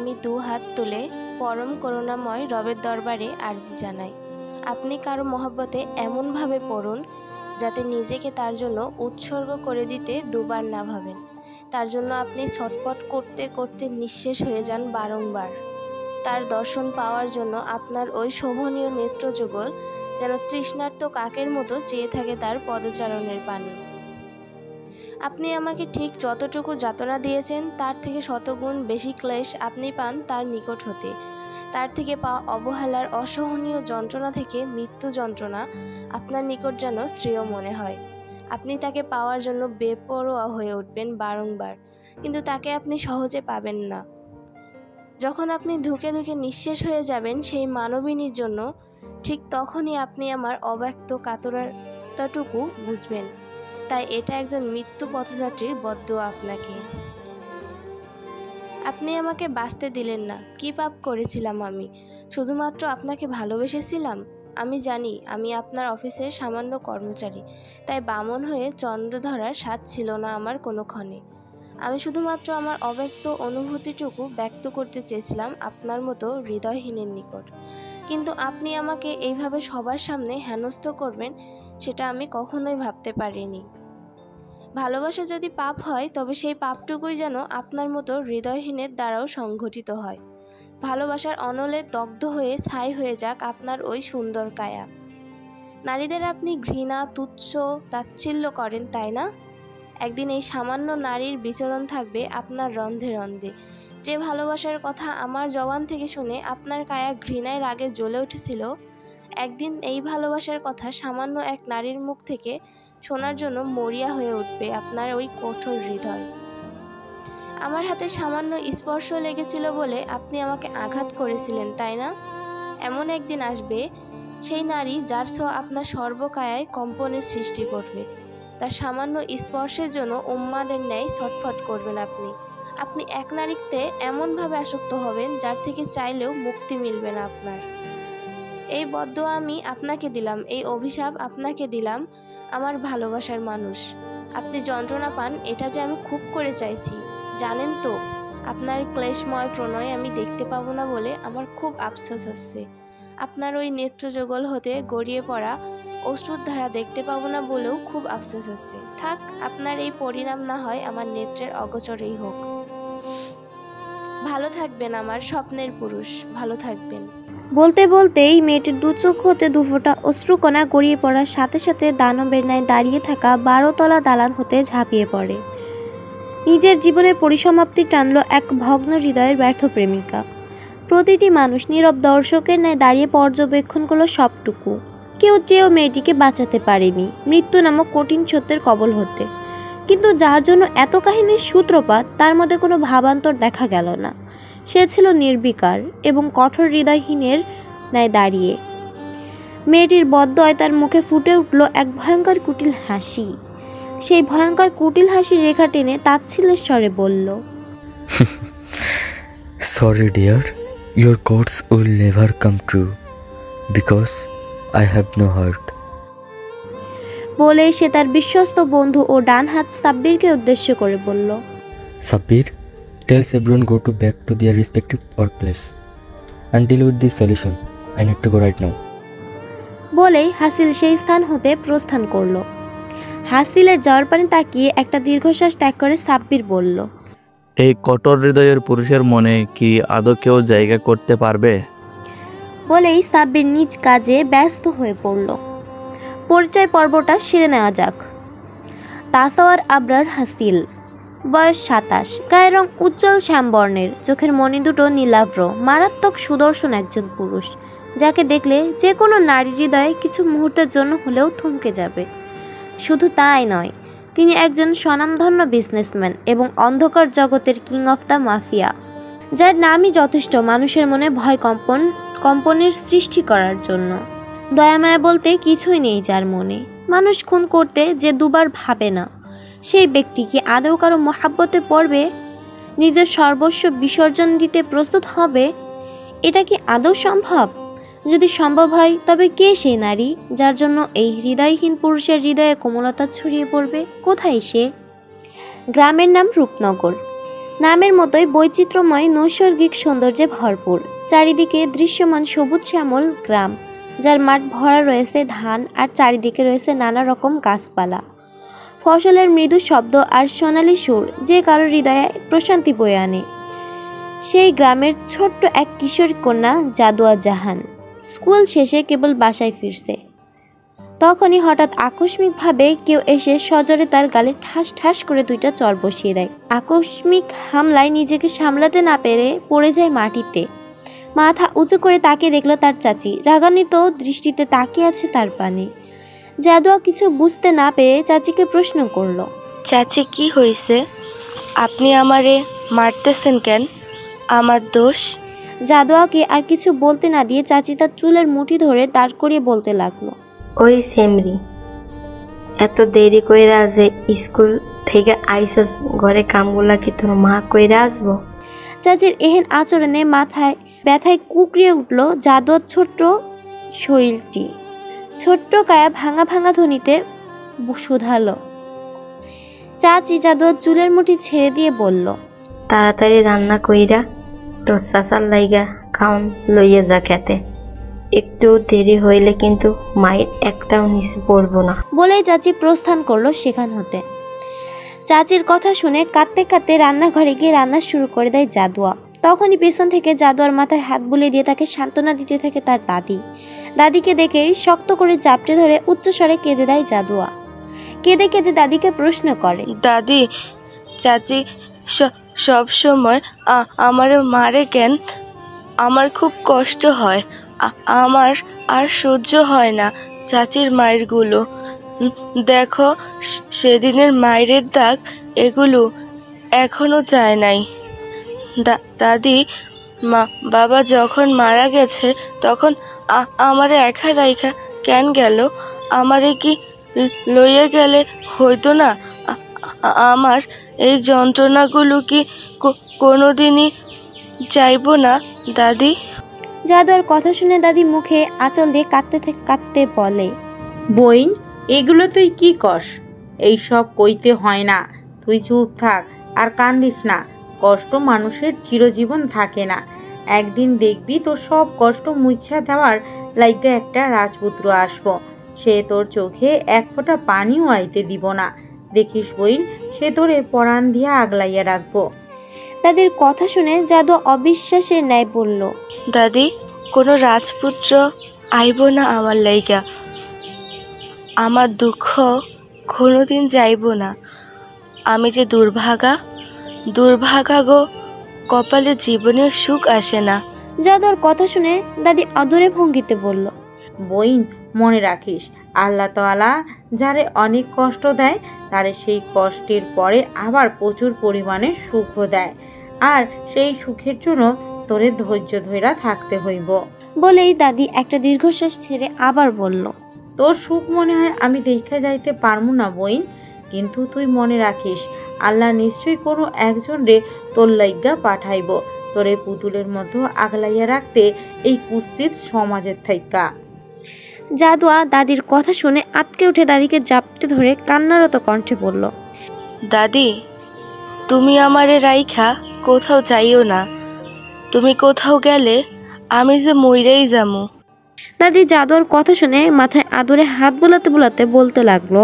আমি দু হাত তুলে পরম করুণাময় রবের দরবারে আরজি জানাই, আপনি কারো মহব্বতে এমনভাবে পড়ুন যাতে নিজেকে তার জন্য উৎসর্গ করে দিতে দুবার না ভাবেন। তার জন্য আপনি ছটফট করতে করতে নিঃশেষ হয়ে যান বারংবার। তার দর্শন পাওয়ার জন্য আপনার ওই শোভনীয় নেত্রযুগল যেন তৃষ্ণার্ত কাকের মতো চেয়ে থাকে তার পদচারণের পানে। আপনি আমাকে ঠিক যতটুকু যাতনা দিয়েছেন তার থেকে শতগুণ বেশি ক্লেশ আপনি পান তার নিকট হতে। তার থেকে পাওয়া অবহেলার অসহনীয় যন্ত্রণা থেকে মৃত্যু যন্ত্রণা আপনার নিকট যেন শ্রেয় মনে হয়। আপনি তাকে পাওয়ার জন্য বেপরোয়া হয়ে উঠবেন বারংবার, কিন্তু তাকে আপনি সহজে পাবেন না। যখন আপনি ধুকে ধুকে নিঃশেষ হয়ে যাবেন সেই মানবিনীর জন্য, ঠিক তখনই আপনি আমার অব্যক্ত কাতরতাটুকু বুঝবেন। তাই এটা একজন মৃত্যু পথযাত্রীর বদ্দোয়া আপনাকে। আপনি আমাকে বাঁচতে দিলেন না। কি পাপ করেছিলাম আমি? শুধুমাত্র আপনাকে ভালোবেসেছিলাম। আমি জানি আমি আপনার অফিসের সামান্য কর্মচারী, তাই বামন হয়ে চন্দ্র ধরার স্বাদ ছিল না আমার কোনোক্ষণে। আমি শুধুমাত্র আমার অব্যক্ত অনুভূতিটুকু ব্যক্ত করতে চেয়েছিলাম আপনার মতো হৃদয়হীনের নিকট। কিন্তু আপনি আমাকে এইভাবে সবার সামনে হেনস্থ করবেন সেটা আমি কখনোই ভাবতে পারিনি। ভালোবাসা যদি পাপ হয় তবে সেই পাপটুকুই যেন আপনার মতো হৃদয়হীনের দ্বারাও সংঘটিত হয়। ভালোবাসার অনলে দগ্ধ হয়ে ছাই হয়ে যাক আপনার ওই সুন্দর কায়া। নারীদের আপনি ঘৃণা, তুচ্ছ, তাচ্ছিল্য করেন, তাই না? একদিন এই সামান্য নারীর বিচরণ থাকবে আপনার রন্ধে রন্ধে। যে ভালোবাসার কথা আমার জবান থেকে শুনে আপনার কায়া ঘৃণায় রাগে জ্বলে উঠেছিল, একদিন এই ভালোবাসার কথা সামান্য এক নারীর মুখ থেকে শোনার জন্য মরিয়া হয়ে উঠবে আপনার ওই কঠোর হৃদয়। আমার হাতে সামান্য স্পর্শ লেগেছিল বলে আপনি আমাকে আঘাত করেছিলেন, তাই না? এমন একদিন আসবে সেই নারী যার ছোঁয়া আপনার সর্বকায়ায় কম্পনের সৃষ্টি করবে। তার সামান্য স্পর্শের জন্য উন্মাদের ন্যায় ছটফট করবেন আপনি। আপনি এক নারীতে এমনভাবে আসক্ত হবেন যার থেকে চাইলেও মুক্তি মিলবে না আপনার। এই বদ্দোয়া আমি আপনাকে দিলাম, এই অভিশাপ আপনাকে দিলাম আমার ভালোবাসার মানুষ। আপনি যন্ত্রণা পান এটা যে আমি খুব করে চাইছি, জানেন তো? আপনার ক্লেশময় প্রণয় আমি দেখতে পাবো না বলে আমার খুব আফসোস হচ্ছে। আপনার ওই নেত্রযুগল হতে গড়িয়ে পড়া অশ্রুর ধারা দেখতে পাবো না বলেও খুব আফসোস হচ্ছে। থাক, আপনার এই পরিণাম না হয় আমার নেত্রের অগোচরেই হোক। ভালো থাকবেন আমার স্বপ্নের পুরুষ, ভালো থাকবেন। বলতে বলতেই মেয়েটির দু চোখ হতে দুফোঁটা অশ্রুকণা গড়িয়ে পড়ার সাথে সাথে দানবের ন্যায় দাঁড়িয়ে থাকা 12 তলা দালান হতে ঝাঁপিয়ে পড়ে। নিজের জীবনের পরিসমাপ্তি টানল এক ভগ্ন হৃদয়ের ব্যর্থ প্রেমিকা। প্রতিটি মানুষ নীরব দর্শকের ন্যায় দাঁড়িয়ে পর্যবেক্ষণ করল সবটুকু। কেউ চেয়েও মেয়েটিকে বাঁচাতে পারেনি মৃত্যু নামক কঠিন সত্যের কবল হতে। কিন্তু যার জন্য এত কাহিনীর সূত্রপাত, তার মধ্যে কোনো ভাবান্তর দেখা গেল না। সে ছিল নির্বিকার এবং কঠোর হৃদয়হীনের ন্যায় দাঁড়িয়ে। মেয়েটির বদ্দয় তার মুখে ফুটে উঠল এক ভয়ঙ্কর কুটিল হাসি। সেই ভয়ঙ্কর কুটিল হাসির রেখা টেনে তাচ্ছিল্যের স্বরে বলল, Sorry dear, your quotes will never come true because I have no heart. বলে সে তার বিশ্বস্ত বন্ধু ও ডান হাত সাব্বিরকে উদ্দেশ্য করে বলল, Sabir, tells everyone go to back to their respective workplace and deal with this solution. I need to go right now. বলেই হাসিল সেই স্থান হতে প্রস্থান করল। হাসিলের যাওয়ার পানে তাকিয়ে একটা দীর্ঘশ্বাস ত্যাগ করে সাব্বির বলল, এই কঠোর হৃদয়ের পুরুষের মনে কি আদৌ কেউ জায়গা করতে পারবে? বলেই সাব্বির নিজ কাজে ব্যস্ত হয়ে পড়ল। পরিচয় পর্বটা সেরে নেওয়া যাক। তাসাওয়ার আবরার হাসিল, বয়স 27, গায়ের রং উজ্জ্বল শ্যামবর্ণের, চোখের মণি দুটো নীলাভ্র, মারাত্মক সুদর্শন একজন পুরুষ যাকে দেখলে যে কোনো নারী হৃদয়ে কিছু মুহূর্তের জন্য হলেও থমকে যাবে। শুধু তাই নয়, তিনি একজন স্বনামধন্য বিজনেসম্যান এবং অন্ধকার জগতের কিং অফ দ্য মাফিয়া, যার নামই যথেষ্ট মানুষের মনে ভয় কম্পনের সৃষ্টি করার জন্য। দয়ামায়া বলতে কিছুই নেই যার মনে। মানুষ খুন করতে যে দুবার ভাবে না, সেই ব্যক্তি কি আদৌ কারো মহাব্বতে পড়বে? নিজের সর্বস্ব বিসর্জন দিতে প্রস্তুত হবে? এটা কি আদৌ সম্ভব? যদি সম্ভব হয় তবে কে সেই নারী যার জন্য এই হৃদয়হীন পুরুষের হৃদয়ে কোমলতা ছড়িয়ে পড়বে? কোথায় সে? গ্রামের নাম রূপনগর। নামের মতোই বৈচিত্র্যময় নৈসর্গিক সৌন্দর্যে ভরপুর। চারিদিকে দৃশ্যমান সবুজ শ্যামল গ্রাম, যার মাঠ ভরা রয়েছে ধান আর চারিদিকে রয়েছে নানা রকম গাছপালা। ফসলের মৃদু শব্দ আর সোনালি সুর যে কারো হৃদয়ে প্রশান্তি বয়ে আনে। সেই গ্রামের ছোট্ট এক কিশোরী কন্যা জাদুয়া জাহান স্কুল শেষে কেবল বাসায় ফিরছে। তখনই হঠাৎ আকস্মিকভাবে কেউ এসে সজোরে তার গালে ঠাস ঠাস করে 2টা চড় বসিয়ে দেয়। আকস্মিক হামলায় নিজেকে সামলাতে না পেরে পড়ে যায় মাটিতে। মাথা উঁচু করে তাকিয়ে দেখলো তার চাচি রাগান্বিত দৃষ্টিতে তাকিয়ে আছে তার পানে। জাদুয়া কিছু বুঝতে না পেরে চাচিকে প্রশ্ন করলো, চাচি কি হয়েছে? আপনি আমারে মারতেছেন কেন? আমার দোষ? জাদুয়াকে আর কিছু বলতে না দিয়ে চাচি তার চুলের মুঠি ধরে দাঁড় করিয়ে বলতে লাগলো, ওই সেমরি, এত দেরি কইরা যে স্কুল থেকে আইসস, ঘরে কামগুলা কি তোর মা কইরা আসবো? চাচির এহেন আচরণে মাথায় ব্যথায় কুকড়িয়ে উঠল জাদুয়ার ছোট্ট শরীরটি। ছোট্ট কায়া ভাঙা ভাঙা ধ্বনিতে শুধালো। চাচি জাদুয়ার চুলের মুঠি ছেড়ে দিয়ে বলল, তাড়াতাড়ি রান্না কইরা তোর চাচার লাইগা খাওন লইয়া যা খেতে। একটু দেরি হইলে কিন্তু মায়ের একটাও নিচে পড়বো না। বলেই চাচি প্রস্থান করলো সেখান হতে। চাচির কথা শুনে কাঁদতে কাঁদতে রান্নাঘরে গিয়ে রান্না শুরু করে দেয় জাদুয়া। তখনই পেছন থেকে জাদুয়ার মাথায় হাত বুলিয়ে দিয়ে তাকে সান্ত্বনা দিতে থাকে তার দাদি। দাদিকে দেখেই শক্ত করে চাপটে ধরে উচ্চস্বরে কেঁদে দেয় জাদুয়া। কেঁদে কেঁদে দাদিকে প্রশ্ন করে, দাদি, চাচি সব সময় আমারে মারে কেন? আমার খুব কষ্ট হয়। আমার আর সহ্য হয় না চাচির মায়েরগুলো। দেখো, সেদিনের মায়ের দাগ, এগুলো এখনো যায় নাই। দাদি, বাবা যখন মারা গেছে তখন আমারে একা রাইখা কেন গেল? আমারে কি লইয়া গেলে হইতো না? আমার এই যন্ত্রণাগুলো কি কোনোদিনই যাইব না দাদি? জাদুয়ার কথা শুনে দাদি মুখে আঁচল দিয়ে কাঁদতে কাঁদতে বলে, বইন, এগুলো তুই কি কস? এইসব কইতে হয় না, তুই চুপ থাক আর কান্দিস না। কষ্ট মানুষের চিরজীবন থাকে না। একদিন দেখবি তোর সব কষ্ট মুছা দেওয়ার লাইগা একটা রাজপুত্র আসবো। সে তোর চোখে এক ফোঁটা পানিও আইতে দিব না। দেখিস বইন, সে তোরে পরাণ দিয়া আগলাইয়া রাখবো। দাদির কথা শুনে জাদু অবিশ্বাসের ন্যায় বলল, দাদি, কোনো রাজপুত্র আইব না আমার লাইগা। আমার দুঃখ কোনোদিন যাইব না। আমি যে দুর্ভাগা গো, কপালে জীবনের সুখ আসে না। জাদুর কথা শুনে দাদি আদুরে ভঙ্গিতে বলল, বইন, মনে রাখিস, আল্লাহ তাআলা যারে অনেক কষ্ট দেয় তারে সেই কষ্টের পরে আবার প্রচুর পরিমাণে সুখও দেয়। আর সেই সুখের জন্য তোরে ধৈর্য ধইরা থাকতে হইব। বলেই দাদি একটা দীর্ঘশ্বাস ছেড়ে আবার বলল, তোর সুখ মনে হয় আমি দেখে যাইতে পারবো না বইন, কিন্তু তুই মনে রাখিস, আল্লাহ নিশ্চয়ই কোনো একজন রে তোর লাইগা পাঠাইব তোরে পুতুলের মতো আগলাইয়া রাখতে এই কুৎসিত সমাজের থাইকা। জাদুয়া দাদির কথা শুনে আটকে উঠে দাদিকে জাপটে ধরে কান্নারত কণ্ঠে বলল, দাদি, তুমি আমারে রাইখা কোথাও যাইও না। তুমি কোথাও গেলে আমি যে মইরাই যামু। দাদি জাদুর কথা শুনে মাথায় আদরে হাত বোলাতে বোলাতে বলতে লাগলো,